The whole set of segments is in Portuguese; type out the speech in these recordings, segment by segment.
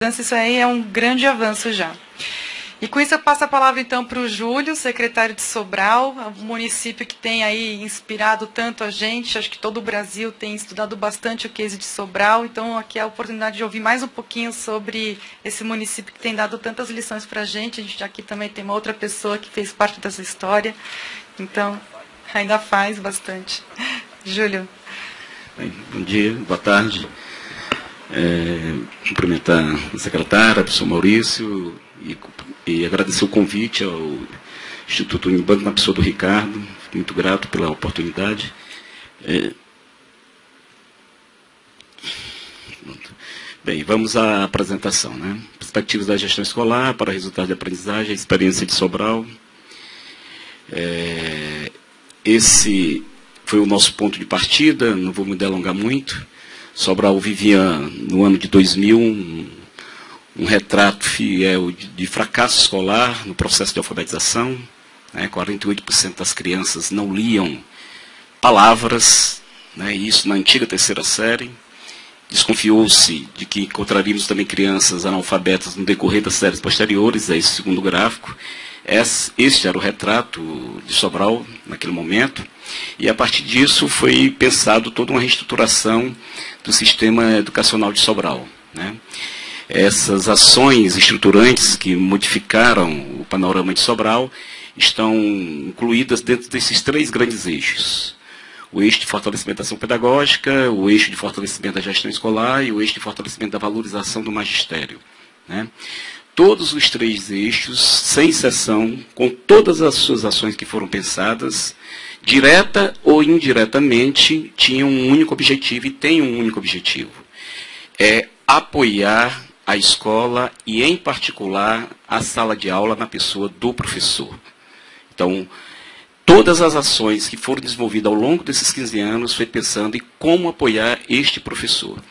Isso aí é um grande avanço já. E com isso eu passo a palavra então para o Júlio, secretário de Sobral, um município que tem aí inspirado tanto a gente, acho que todo o Brasil tem estudado bastante o case de Sobral, então aqui é a oportunidade de ouvir mais um pouquinho sobre esse município que tem dado tantas lições para a gente aqui também tem uma outra pessoa que fez parte dessa história, então ainda faz bastante. Júlio. Bem, bom dia, boa tarde. Cumprimentar a secretária, o professor Maurício, e agradecer o convite ao Instituto Unibanco, na pessoa do Ricardo. Fico muito grato pela oportunidade. Bem, vamos à apresentação, né? Perspectivas da gestão escolar para resultados de aprendizagem, experiência de Sobral. Esse foi o nosso ponto de partida, não vou me delongar muito. Sobral vivia, no ano de 2000, um retrato fiel de fracasso escolar no processo de alfabetização. 48% das crianças não liam palavras, isso na antiga terceira série. Desconfiou-se de que encontraríamos também crianças analfabetas no decorrer das séries posteriores, a esse segundo gráfico. Este era o retrato de Sobral naquele momento. E a partir disso foi pensado toda uma reestruturação do sistema educacional de Sobral. Essas ações estruturantes que modificaram o panorama de Sobral estão incluídas dentro desses três grandes eixos. O eixo de fortalecimento da ação pedagógica, o eixo de fortalecimento da gestão escolar e o eixo de fortalecimento da valorização do magistério. Todos os três eixos, sem exceção, com todas as suas ações que foram pensadas, direta ou indiretamente, tinham um único objetivo e têm um único objetivo. É apoiar a escola e, em particular, a sala de aula na pessoa do professor. Então, todas as ações que foram desenvolvidas ao longo desses 15 anos foi pensando em como apoiar este professor.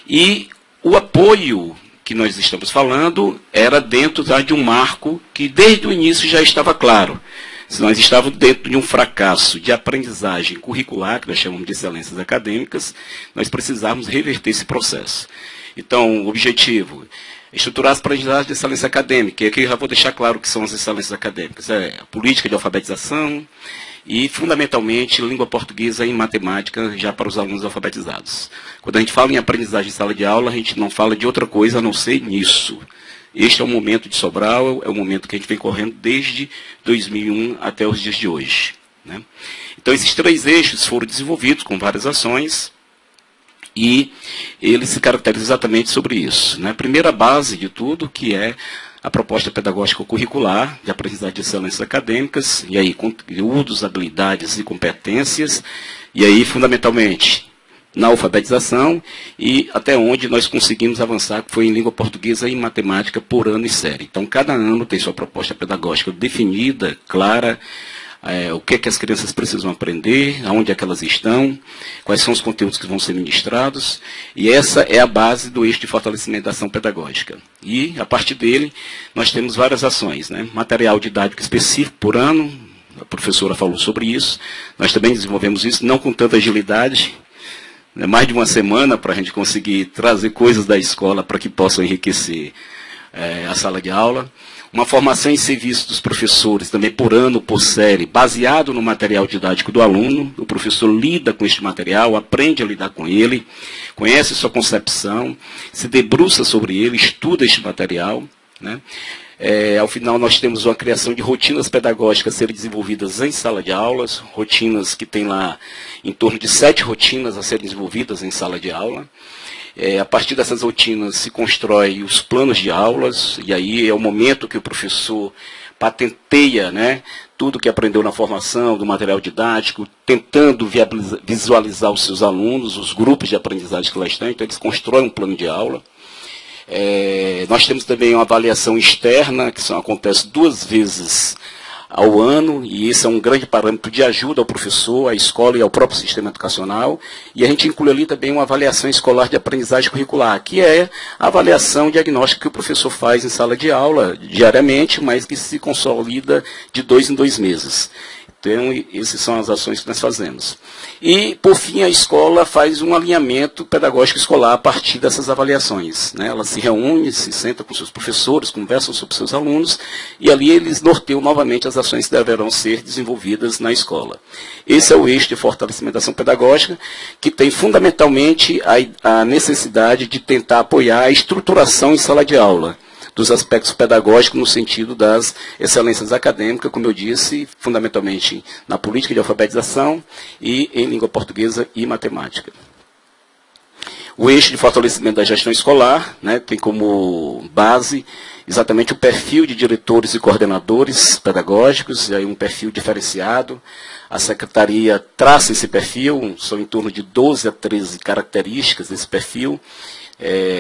E o apoio que nós estamos falando era dentro de um marco que desde o início já estava claro. Se nós estávamos dentro de um fracasso de aprendizagem curricular, que nós chamamos de excelências acadêmicas, nós precisávamos reverter esse processo. Então, o objetivo é estruturar as aprendizagens de excelência acadêmica, e aqui eu já vou deixar claro o que são as excelências acadêmicas. A política de alfabetização e, fundamentalmente, língua portuguesa e matemática já para os alunos alfabetizados. Quando a gente fala em aprendizagem em sala de aula, a gente não fala de outra coisa a não ser nisso. Este é o momento de Sobral, é o momento que a gente vem correndo desde 2001 até os dias de hoje. Então, esses três eixos foram desenvolvidos com várias ações e eles se caracterizam exatamente sobre isso. A primeira base de tudo, que é a proposta pedagógica curricular de aprendizagem de excelências acadêmicas, e aí conteúdos, habilidades e competências, e aí, fundamentalmente, na alfabetização e até onde nós conseguimos avançar, que foi em língua portuguesa e matemática por ano e série. Então, cada ano tem sua proposta pedagógica definida, clara, o que é que as crianças precisam aprender, aonde é que elas estão, quais são os conteúdos que vão ser ministrados, e essa é a base do eixo de fortalecimento da ação pedagógica. E, a partir dele, nós temos várias ações, material didático específico por ano, a professora falou sobre isso, nós também desenvolvemos isso, não com tanta agilidade, mais de uma semana para a gente conseguir trazer coisas da escola para que possam enriquecer a sala de aula. Uma formação em serviço dos professores, também por ano, por série, baseado no material didático do aluno. O professor lida com este material, aprende a lidar com ele, conhece sua concepção, se debruça sobre ele, estuda este material. Ao final, nós temos uma criação de rotinas pedagógicas a serem desenvolvidas em sala de aulas, rotinas que tem lá em torno de 7 rotinas a serem desenvolvidas em sala de aula. A partir dessas rotinas se constrói os planos de aulas, e aí é o momento que o professor patenteia tudo que aprendeu na formação, do material didático, tentando visualizar os seus alunos, os grupos de aprendizagem que lá estão, então eles constroem um plano de aula. Nós temos também uma avaliação externa, que acontece 2 vezes ao ano, e esse é um grande parâmetro de ajuda ao professor, à escola e ao próprio sistema educacional. E a gente inclui ali também uma avaliação escolar de aprendizagem curricular, que é a avaliação diagnóstica que o professor faz em sala de aula diariamente, mas que se consolida de 2 em 2 meses. Então, essas são as ações que nós fazemos. E, por fim, a escola faz um alinhamento pedagógico escolar a partir dessas avaliações, né? Ela se reúne, se senta com seus professores, conversam sobre seus alunos, e ali eles norteiam novamente as ações que deverão ser desenvolvidas na escola. Esse é o eixo de fortalecimento da ação pedagógica, que tem fundamentalmente a necessidade de tentar apoiar a estruturação em sala de aula, dos aspectos pedagógicos no sentido das excelências acadêmicas, como eu disse, fundamentalmente na política de alfabetização e em língua portuguesa e matemática. O eixo de fortalecimento da gestão escolar, né, tem como base exatamente o perfil de diretores e coordenadores pedagógicos, e aí um perfil diferenciado. A secretaria traça esse perfil, são em torno de 12 a 13 características desse perfil.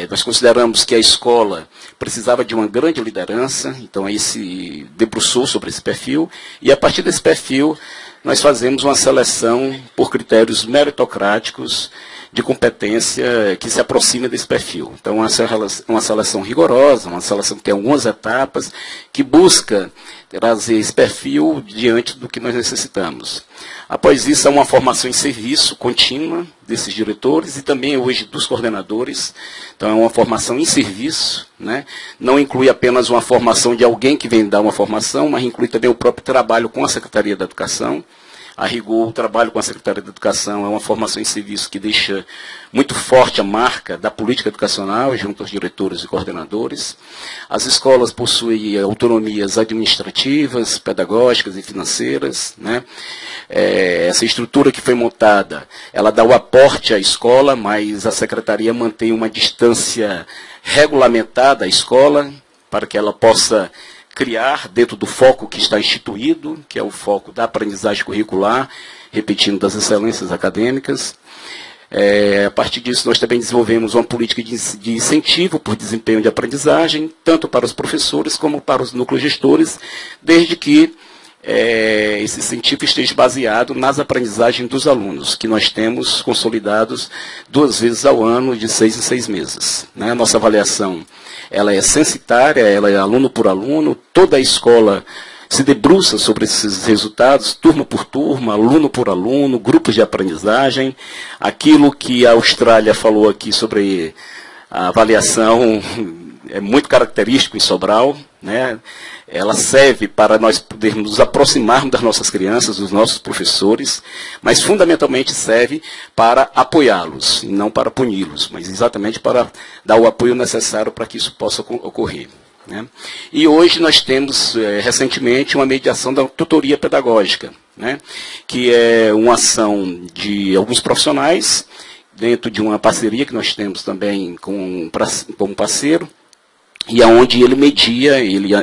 Nós consideramos que a escola precisava de uma grande liderança, então aí se debruçou sobre esse perfil, e a partir desse perfil nós fazemos uma seleção por critérios meritocráticos de competência que se aproxima desse perfil. Então, uma seleção rigorosa, uma seleção que tem algumas etapas, que busca trazer esse perfil diante do que nós necessitamos. Após isso, há uma formação em serviço contínua desses diretores e também hoje dos coordenadores. Então, é uma formação em serviço, né? Não inclui apenas uma formação de alguém que vem dar uma formação, mas inclui também o próprio trabalho com a Secretaria da Educação. A rigor, o trabalho com a Secretaria da Educação é uma formação em serviço que deixa muito forte a marca da política educacional junto aos diretores e coordenadores. As escolas possuem autonomias administrativas, pedagógicas e financeiras, né? Essa estrutura que foi montada, ela dá o aporte à escola, mas a Secretaria mantém uma distância regulamentada à escola para que ela possa criar dentro do foco que está instituído, que é o foco da aprendizagem curricular, repetindo, das excelências acadêmicas. A partir disso, nós também desenvolvemos uma política de incentivo por desempenho de aprendizagem, tanto para os professores como para os núcleos gestores, desde que esse incentivo esteja baseado nas aprendizagens dos alunos, que nós temos consolidados 2 vezes ao ano, de 6 em 6 meses. Né? A nossa avaliação ela é censitária, ela é aluno por aluno, toda a escola se debruça sobre esses resultados, turma por turma, aluno por aluno, grupos de aprendizagem. Aquilo que a Austrália falou aqui sobre a avaliação é muito característico em Sobral, né? Ela serve para nós podermos nos aproximarmos das nossas crianças, dos nossos professores, mas fundamentalmente serve para apoiá-los, e não para puni-los, mas exatamente para dar o apoio necessário para que isso possa ocorrer. Né? E hoje nós temos, recentemente, uma mediação da tutoria pedagógica, né? Que é uma ação de alguns profissionais, dentro de uma parceria que nós temos também com um parceiro, e aonde ele media, ele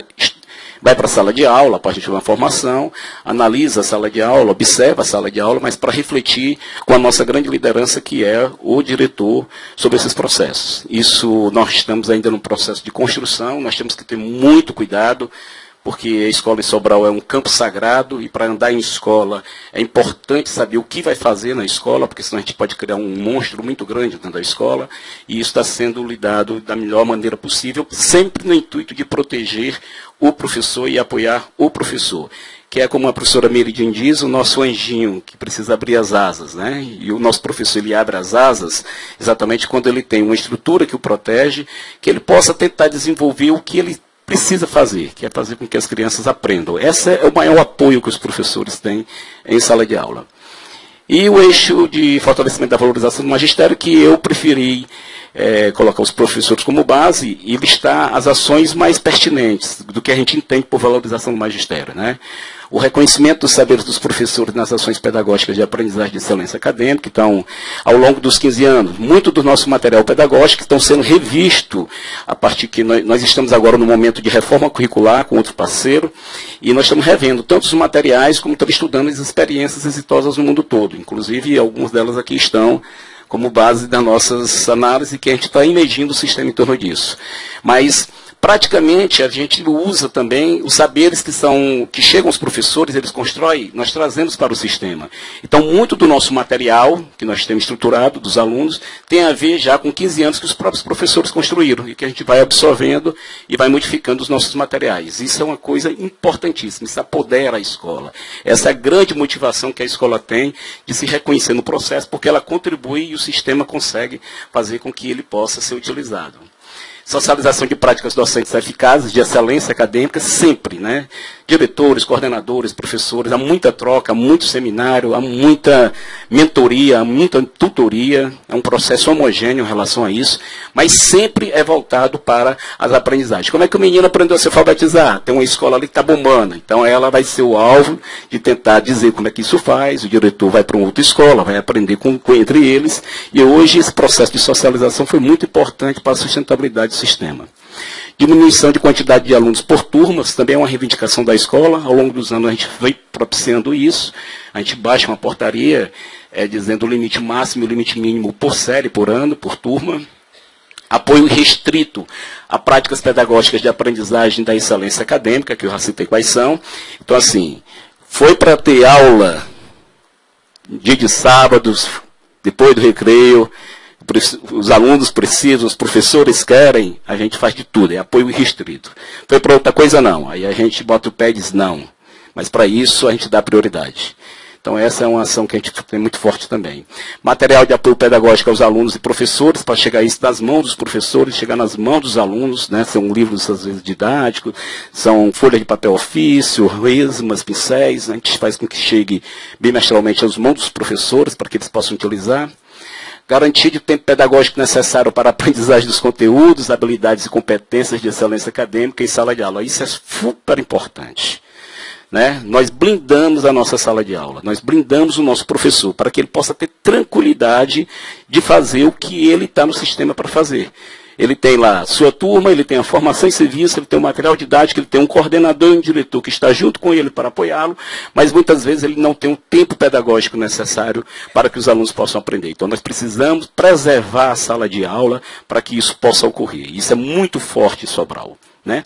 vai para a sala de aula, a partir de uma formação, analisa a sala de aula, observa a sala de aula, mas para refletir com a nossa grande liderança, que é o diretor, sobre esses processos. Isso nós estamos ainda no processo de construção, nós temos que ter muito cuidado, porque a escola em Sobral é um campo sagrado, e para andar em escola é importante saber o que vai fazer na escola, porque senão a gente pode criar um monstro muito grande dentro da escola, e isso está sendo lidado da melhor maneira possível, sempre no intuito de proteger o professor e apoiar o professor, que é como a professora Meridian diz, o nosso anjinho que precisa abrir as asas, né? E o nosso professor, ele abre as asas exatamente quando ele tem uma estrutura que o protege, que ele possa tentar desenvolver o que ele precisa fazer, que é fazer com que as crianças aprendam. Esse é o maior apoio que os professores têm em sala de aula. E o eixo de fortalecimento da valorização do magistério, que eu preferi colocar os professores como base e listar as ações mais pertinentes do que a gente entende por valorização do magistério, né? O reconhecimento dos saberes dos professores nas ações pedagógicas de aprendizagem de excelência acadêmica. Então, ao longo dos 15 anos, muito do nosso material pedagógico estão sendo revisto, a partir que nós estamos agora no momento de reforma curricular com outro parceiro, e nós estamos revendo tanto os materiais como estamos estudando as experiências exitosas no mundo todo. Inclusive, algumas delas aqui estão como base das nossas análises, que a gente está imedindo o sistema em torno disso. Mas, praticamente a gente usa também os saberes que chegam aos professores, eles constroem, nós trazemos para o sistema. Então, muito do nosso material, que nós temos estruturado, dos alunos, tem a ver já com 15 anos que os próprios professores construíram, e que a gente vai absorvendo e vai modificando os nossos materiais. Isso é uma coisa importantíssima, isso apodera a escola. Essa é a grande motivação que a escola tem de se reconhecer no processo, porque ela contribui e o sistema consegue fazer com que ele possa ser utilizado. Socialização de práticas docentes eficazes, de excelência acadêmica, sempre, né? Diretores, coordenadores, professores, há muita troca, há muito seminário, há muita mentoria, há muita tutoria, é um processo homogêneo em relação a isso, mas sempre é voltado para as aprendizagens. Como é que o menino aprendeu a se alfabetizar? Tem uma escola ali que está bombando, então ela vai ser o alvo de tentar dizer como é que isso faz, o diretor vai para uma outra escola, vai aprender entre eles, e hoje esse processo de socialização foi muito importante para a sustentabilidade do sistema. Diminuição de quantidade de alunos por turmas, também é uma reivindicação da escola. Ao longo dos anos a gente foi propiciando isso. A gente baixa uma portaria dizendo o limite máximo e o limite mínimo por série, por ano, por turma. Apoio restrito a práticas pedagógicas de aprendizagem da excelência acadêmica, que eu já citei quais são. Então, assim, foi para ter aula dia de sábados, depois do recreio, os alunos precisam, os professores querem, a gente faz de tudo, é apoio restrito. Foi para outra coisa, não. Aí a gente bota o pé e diz não. Mas para isso a gente dá prioridade. Então essa é uma ação que a gente tem muito forte também. Material de apoio pedagógico aos alunos e professores, para chegar isso nas mãos dos professores, chegar nas mãos dos alunos, né? São livros, às vezes, didáticos, são folhas de papel ofício, resmas, pincéis, a gente faz com que chegue bimestralmente às mãos dos professores, para que eles possam utilizar. Garantia de tempo pedagógico necessário para a aprendizagem dos conteúdos, habilidades e competências de excelência acadêmica em sala de aula. Isso é super importante. Né? Nós blindamos a nossa sala de aula, nós blindamos o nosso professor para que ele possa ter tranquilidade de fazer o que ele está no sistema para fazer. Ele tem lá a sua turma, ele tem a formação em serviço, ele tem o material didático, ele tem um coordenador e um diretor que está junto com ele para apoiá-lo, mas muitas vezes ele não tem o tempo pedagógico necessário para que os alunos possam aprender. Então nós precisamos preservar a sala de aula para que isso possa ocorrer. Isso é muito forte em Sobral. Né?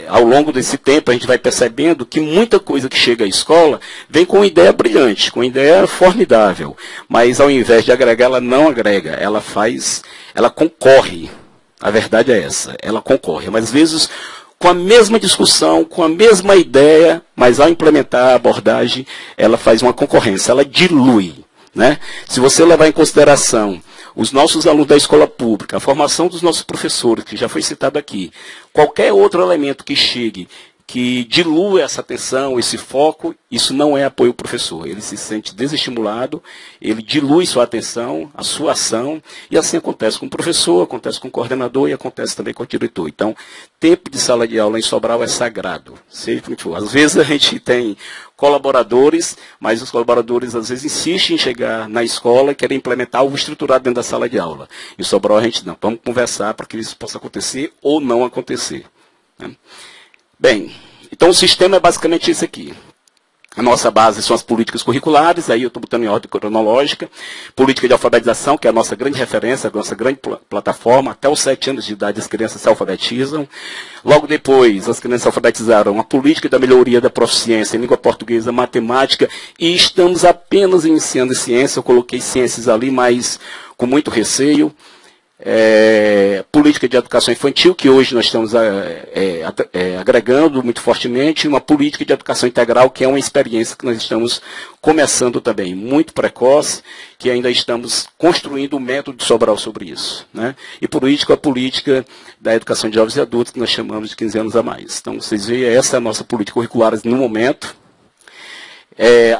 Ao longo desse tempo a gente vai percebendo que muita coisa que chega à escola vem com uma ideia brilhante, com uma ideia formidável, mas ao invés de agregar, ela não agrega, ela concorre, a verdade é essa, ela concorre, mas às vezes com a mesma discussão, com a mesma ideia, mas ao implementar a abordagem, ela faz uma concorrência, ela dilui. Né? Se você levar em consideração os nossos alunos da escola pública, a formação dos nossos professores, que já foi citado aqui, qualquer outro elemento que chegue, que dilua essa atenção, esse foco, isso não é apoio ao professor. Ele se sente desestimulado, ele dilui sua atenção, a sua ação, e assim acontece com o professor, acontece com o coordenador e acontece também com o diretor. Então, tempo de sala de aula em Sobral é sagrado. Seja como for. Às vezes a gente tem colaboradores, mas os colaboradores às vezes insistem em chegar na escola e querem implementar algo estruturado dentro da sala de aula. Em Sobral a gente não. Vamos conversar para que isso possa acontecer ou não acontecer. Né? Bem, então o sistema é basicamente esse aqui. A nossa base são as políticas curriculares, aí eu estou botando em ordem cronológica. Política de alfabetização, que é a nossa grande referência, a nossa grande plataforma. Até os 7 anos de idade as crianças se alfabetizam. Logo depois, as crianças alfabetizaram a política da melhoria da proficiência em língua portuguesa, matemática, e estamos apenas iniciando em ciência. Eu coloquei ciências ali, mas com muito receio. Política de educação infantil, que hoje nós estamos agregando muito fortemente, uma política de educação integral, que é uma experiência que nós estamos começando também, muito precoce, que ainda estamos construindo o método de Sobral sobre isso. Né? E por último, a política da educação de jovens e adultos, que nós chamamos de 15 anos a mais. Então, vocês veem, essa é a nossa política curricular no momento.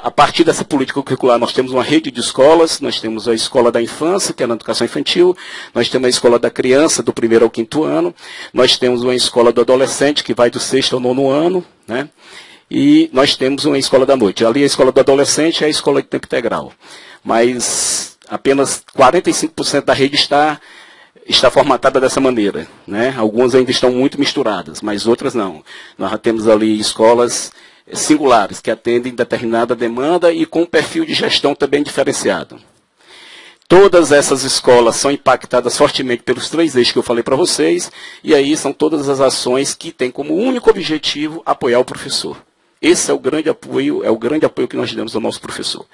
A partir dessa política curricular, nós temos uma rede de escolas, nós temos a escola da infância, que é na educação infantil, nós temos a escola da criança, do 1º ao 5º ano, nós temos uma escola do adolescente, que vai do 6º ao 9º ano, né? E nós temos uma escola da noite. Ali a escola do adolescente é a escola de tempo integral, mas apenas 45% da rede está formatada dessa maneira. Né? Algumas ainda estão muito misturadas, mas outras não. Nós já temos ali escolas singulares, que atendem determinada demanda e com um perfil de gestão também diferenciado. Todas essas escolas são impactadas fortemente pelos 3 eixos que eu falei para vocês, e aí são todas as ações que têm como único objetivo apoiar o professor. Esse é o grande apoio que nós damos ao nosso professor.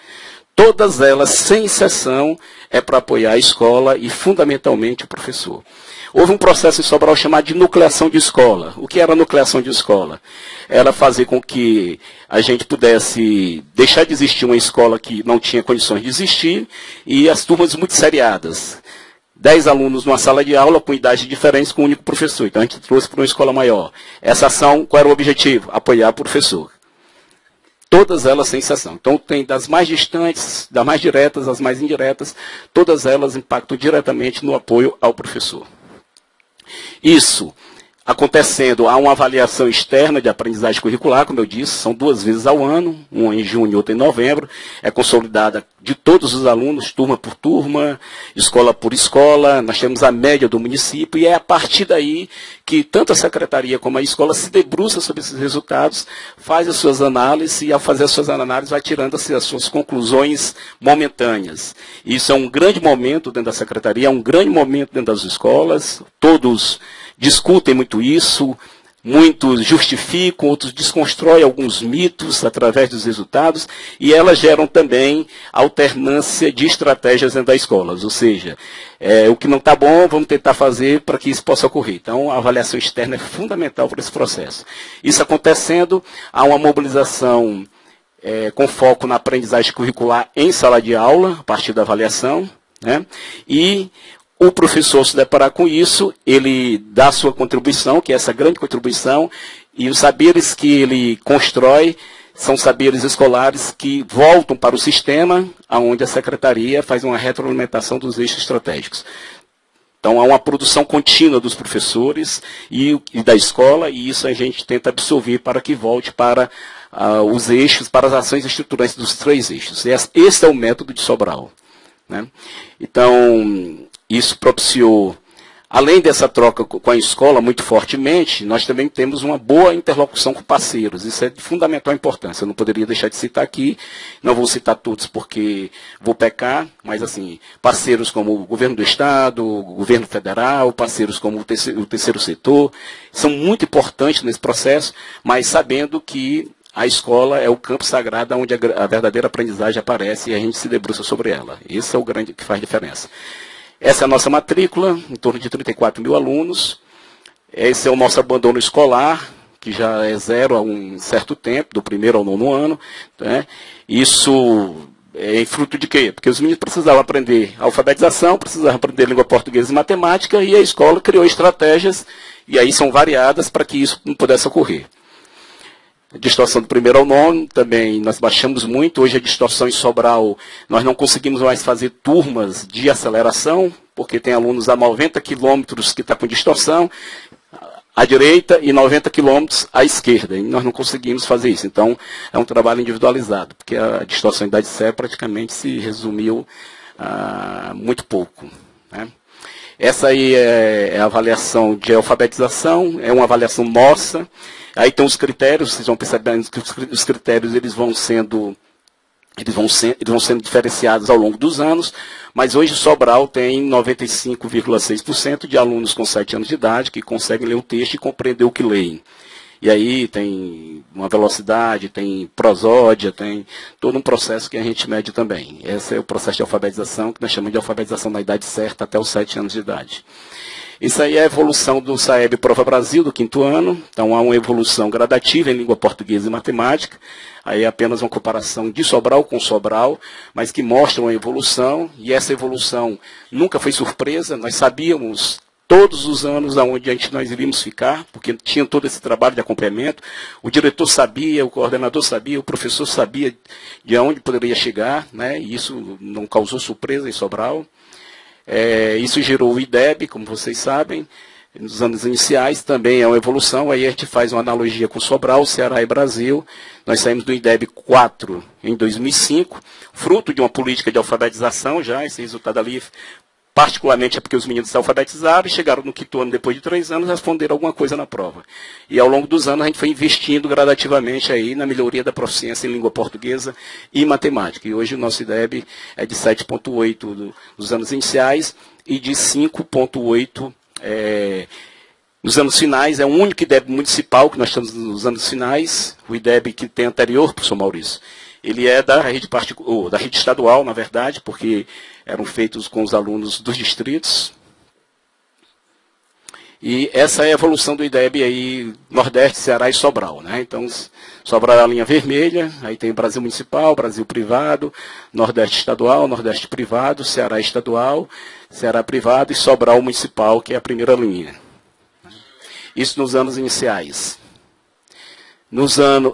Todas elas, sem exceção, é para apoiar a escola e, fundamentalmente, o professor. Houve um processo em Sobral chamado de nucleação de escola. O que era a nucleação de escola? Era fazer com que a gente pudesse deixar de existir uma escola que não tinha condições de existir e as turmas muito seriadas. 10 alunos numa sala de aula com idades diferentes com um único professor. Então a gente trouxe para uma escola maior. Essa ação, qual era o objetivo? Apoiar o professor. Todas elas sem exceção. Então tem das mais distantes, das mais diretas, as mais indiretas, todas elas impactam diretamente no apoio ao professor. Isso acontecendo, há uma avaliação externa de aprendizagem curricular, como eu disse, são 2 vezes ao ano, uma em junho e outra em novembro, é consolidada de todos os alunos, turma por turma, escola por escola, nós temos a média do município, e é a partir daí que tanto a secretaria como a escola se debruça sobre esses resultados, faz as suas análises, e ao fazer as suas análises vai tirando as suas conclusões momentâneas. Isso é um grande momento dentro da secretaria, é um grande momento dentro das escolas, todos discutem muito isso, muitos justificam, outros desconstroem alguns mitos através dos resultados, e elas geram também alternância de estratégias dentro das escolas, ou seja, o que não está bom, vamos tentar fazer para que isso possa ocorrer. Então, a avaliação externa é fundamental para esse processo. Isso acontecendo, há uma mobilização com foco na aprendizagem curricular em sala de aula, a partir da avaliação, né? E o professor, se deparar com isso, ele dá a sua contribuição, que é essa grande contribuição, e os saberes que ele constrói são saberes escolares que voltam para o sistema, onde a secretaria faz uma retroalimentação dos eixos estratégicos. Então, há uma produção contínua dos professores e da escola, e isso a gente tenta absorver para que volte para os eixos, para as ações estruturantes dos 3 eixos. Esse é o método de Sobral, né? Então, isso propiciou, além dessa troca com a escola muito fortemente, nós também temos uma boa interlocução com parceiros. Isso é de fundamental importância. Eu não poderia deixar de citar aqui, não vou citar todos porque vou pecar, mas assim, parceiros como o governo do Estado, o governo federal, parceiros como o terceiro setor, são muito importantes nesse processo, mas sabendo que a escola é o campo sagrado onde a verdadeira aprendizagem aparece e a gente se debruça sobre ela. Esse é o grande que faz diferença. Essa é a nossa matrícula, em torno de 34 mil alunos. Esse é o nosso abandono escolar, que já é 0 há um certo tempo, do 1º ao 9º ano, né? Isso é fruto de quê? Porque os meninos precisavam aprender alfabetização, precisavam aprender língua portuguesa e matemática, e a escola criou estratégias, e aí são variadas para que isso não pudesse ocorrer. A distorção do 1º ao 9º, também nós baixamos muito. Hoje a distorção em Sobral, nós não conseguimos mais fazer turmas de aceleração, porque tem alunos a 90 quilômetros que está com distorção à direita e 90 quilômetros à esquerda. E nós não conseguimos fazer isso. Então, é um trabalho individualizado, porque a distorção em idade zero praticamente se resumiu a muito pouco, né? Essa aí é a avaliação de alfabetização, é uma avaliação nossa. Aí tem os critérios, vocês vão percebendo que os critérios eles vão sendo diferenciados ao longo dos anos, mas hoje Sobral tem 95,6% de alunos com 7 anos de idade que conseguem ler o texto e compreender o que leem. E aí tem uma velocidade, tem prosódia, tem todo um processo que a gente mede também. Esse é o processo de alfabetização, que nós chamamos de alfabetização na idade certa, até os 7 anos de idade. Isso aí é a evolução do SAEB Prova Brasil, do 5º ano. Então, há uma evolução gradativa em língua portuguesa e matemática. Aí é apenas uma comparação de Sobral com Sobral, mas que mostra uma evolução. E essa evolução nunca foi surpresa. Nós sabíamos todos os anos aonde nós iríamos ficar, porque tinha todo esse trabalho de acompanhamento. O diretor sabia, o coordenador sabia, o professor sabia de onde poderia chegar, né? E isso não causou surpresa em Sobral. Isso gerou o IDEB, como vocês sabem, nos anos iniciais, também é uma evolução. Aí a gente faz uma analogia com Sobral, Ceará e Brasil. Nós saímos do IDEB 4 em 2005, fruto de uma política de alfabetização já, esse resultado ali particularmente é porque os meninos se alfabetizaram e chegaram no quinto ano depois de 3 anos, responderam alguma coisa na prova. E ao longo dos anos a gente foi investindo gradativamente aí na melhoria da proficiência em língua portuguesa e matemática. E hoje o nosso IDEB é de 7,8 nos anos iniciais e de 5,8 nos anos finais. É o único IDEB municipal que nós estamos nos anos finais. O IDEB que tem anterior, professor Maurício, ele é da rede estadual, na verdade, porque eram feitos com os alunos dos distritos. E essa é a evolução do IDEB aí, Nordeste, Ceará e Sobral, né? Então, Sobral é a linha vermelha, aí tem Brasil Municipal, Brasil Privado, Nordeste Estadual, Nordeste Privado, Ceará Estadual, Ceará Privado e Sobral Municipal, que é a primeira linha. Isso nos anos iniciais.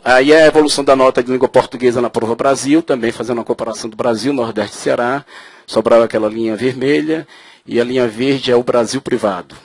Aí é a evolução da nota de língua portuguesa na prova Brasil, também fazendo uma comparação do Brasil, Nordeste e Ceará. Sobral é aquela linha vermelha, e a linha verde é o Brasil Privado.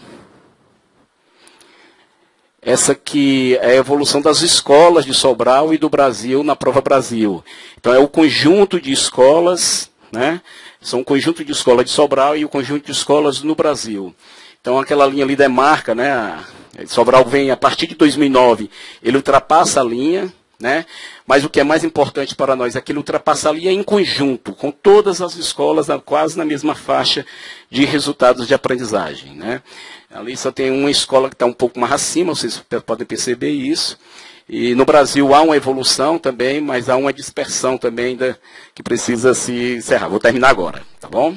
Essa aqui é a evolução das escolas de Sobral e do Brasil na prova Brasil. Então é o conjunto de escolas, né? São o conjunto de escolas de Sobral e o conjunto de escolas no Brasil. Então aquela linha ali demarca, né? Sobral vem a partir de 2009, ele ultrapassa a linha, né? Mas o que é mais importante para nós é que ele ultrapassa a linha em conjunto, com todas as escolas quase na mesma faixa de resultados de aprendizagem, né? Ali só tem uma escola que está um pouco mais acima, vocês podem perceber isso. E no Brasil há uma evolução também, mas há uma dispersão também que precisa se encerrar. Vou terminar agora, tá bom?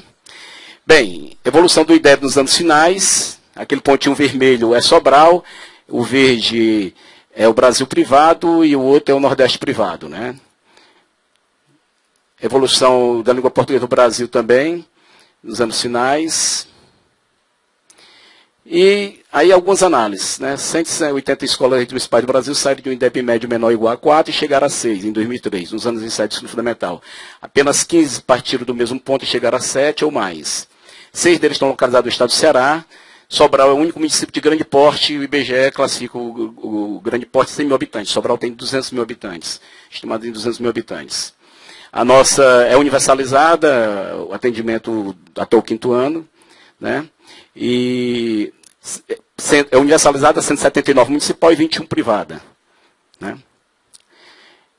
Bem, evolução do IDEB nos anos finais. Aquele pontinho vermelho é Sobral, o verde é o Brasil Privado e o outro é o Nordeste Privado, né? Evolução da língua portuguesa do Brasil também, nos anos finais. E aí algumas análises, né? 180 escolas municipais do Brasil saíram de um IDEB médio menor ou igual a 4 e chegaram a 6 em 2003, nos anos iniciais do ensino fundamental. Apenas 15 partiram do mesmo ponto e chegaram a 7 ou mais. 6 deles estão localizados no estado do Ceará. Sobral é o único município de grande porte, o IBGE classifica o grande porte de 100 mil habitantes. Sobral tem 200 mil habitantes, estimado em 200 mil habitantes. A nossa é universalizada, o atendimento até o 5º ano, né? E é universalizada 179 municipal e 21 privada, né?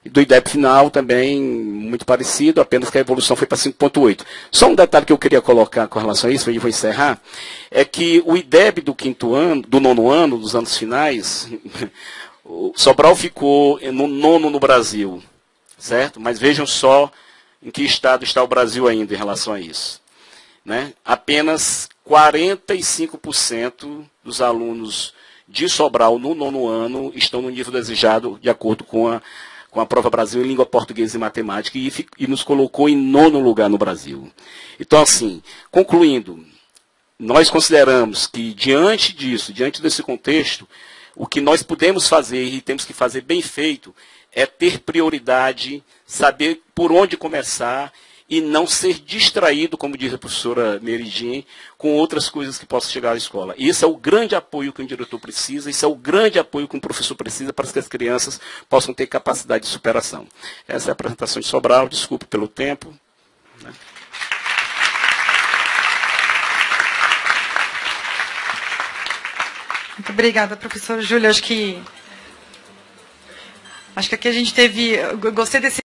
E do IDEB final também muito parecido, apenas que a evolução foi para 5,8. Só um detalhe que eu queria colocar com relação a isso, e vou encerrar, é que o IDEB do 5º ano, do 9º ano, dos anos finais, o Sobral ficou no 9º no Brasil, certo? Mas vejam só em que estado está o Brasil ainda em relação a isso, né? Apenas 45% dos alunos de Sobral no 9º ano estão no nível desejado, de acordo com a prova Brasil em língua portuguesa e matemática, e nos colocou em 9º lugar no Brasil. Então, assim, concluindo, nós consideramos que, diante disso, diante desse contexto, o que nós podemos fazer, e temos que fazer bem feito, é ter prioridade, saber por onde começar, e não ser distraído, como diz a professora Meridin, com outras coisas que possam chegar à escola. E esse é o grande apoio que um diretor precisa, esse é o grande apoio que um professor precisa para que as crianças possam ter capacidade de superação. Essa é a apresentação de Sobral, desculpe pelo tempo. Né? Muito obrigada, professor Júlio. Acho que aqui a gente teve... Eu gostei desse